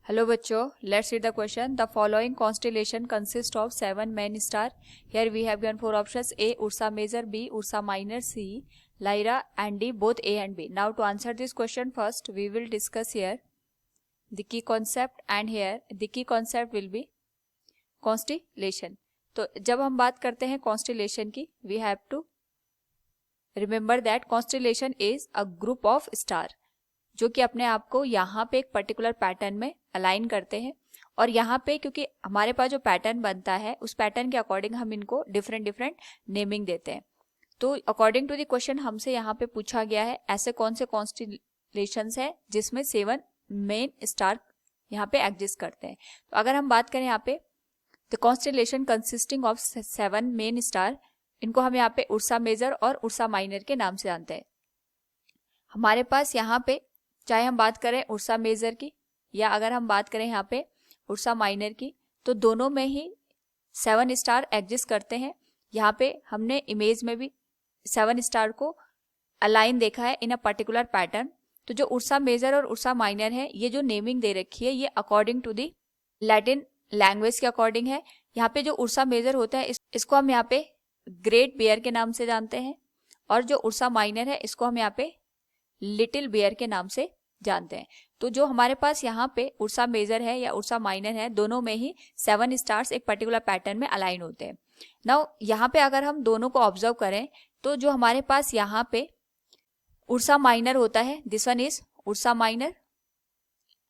Hello bachcho, let's read the question. The following constellation consists of 7 main star. Here we have given 4 options: A. Ursa Major, B. Ursa Minor, C. Lyra, and D. Both A and B. Now to answer this question, first we will discuss here the key concept, and here the key concept will be constellation. तो जब हम बात करते हैं constellation की, we have to remember that constellation is a group of star जो कि अपने आप को यहाँ पे एक पर्टिकुलर पैटर्न में अलाइन करते हैं। और यहाँ पे क्योंकि हमारे पास जो पैटर्न बनता है उस पैटर्न के अकॉर्डिंग हम इनको डिफरेंट डिफरेंट नेमिंग देते हैं। तो अकॉर्डिंग टू द क्वेश्चन हमसे यहाँ पे पूछा गया है ऐसे कौन से कॉन्स्टिलेशंस है जिसमें 7 मेन स्टार यहाँ पे एग्जिस्ट करते हैं। तो अगर हम बात करें यहाँ पे the constellation consisting of 7 main star, इनको हम यहाँ पे उर्सा मेजर और उर्सा माइनर के नाम से जानते हैं। हमारे पास यहाँ पे चाहे हम बात करें उर्सा मेजर की या अगर हम बात करें यहाँ पे उर्सा माइनर की, तो दोनों में ही 7 स्टार एग्जिस्ट करते हैं। यहाँ पे हमने इमेज में भी 7 स्टार को अलाइन देखा है इन अ पर्टिकुलर पैटर्न। तो जो उर्सा मेजर और उर्सा माइनर है, ये जो नेमिंग दे रखी है ये according to the Latin language के अकॉर्डिंग है। यहाँ पे जो उर्सा मेजर होता है इसको हम यहाँ पे ग्रेट बियर के नाम से जानते हैं, और जो उर्सा माइनर है इसको हम यहाँ पे लिटिल बियर के नाम से जानते हैं। तो जो हमारे पास यहाँ पे उर्सा मेजर है या उर्सा माइनर है, दोनों में ही 7 स्टार्स एक पर्टिकुलर पैटर्न में अलाइन होते हैं। नाउ यहाँ पे अगर हम दोनों को ऑब्जर्व करें तो जो हमारे पास यहाँ पे उर्सा माइनर होता है, this one is Ursa Minor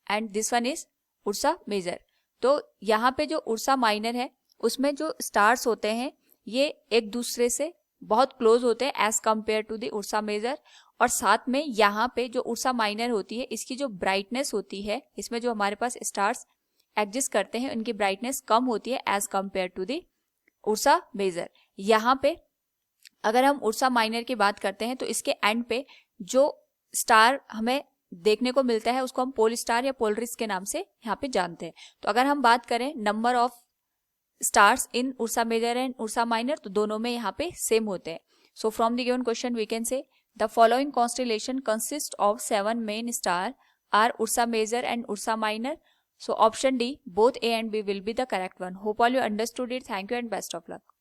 and this one is Ursa Major. तो यहाँ पे जो उर्सा माइनर है उसमें जो स्टार्स होते हैं ये एक दूसरे से बहुत क्लोज होते हैं as compare to the Ursa Major. और साथ में यहाँ पे जो उर्सा माइनर होती है इसकी जो ब्राइटनेस होती है, इसमें जो हमारे पास स्टार्स एग्जिस्ट करते हैं उनकी ब्राइटनेस कम होती है as compare to the Ursa Major. यहाँ पे अगर हम उर्सा माइनर की बात करते हैं तो इसके एंड पे जो स्टार हमें देखने को मिलता है उसको हम पोल स्टार या पोलरिस के नाम से यहाँ पे जानते हैं। तो अगर हम बात करें number of stars in Ursa Major and Ursa Minor, तो दोनों में यहाँ पे सेम होते हैं। So from the given question we can say the following constellation consists of 7 main star are Ursa Major and Ursa Minor. So option D, both A and B will be the correct one. Hope all you understood it. Thank you and best of luck.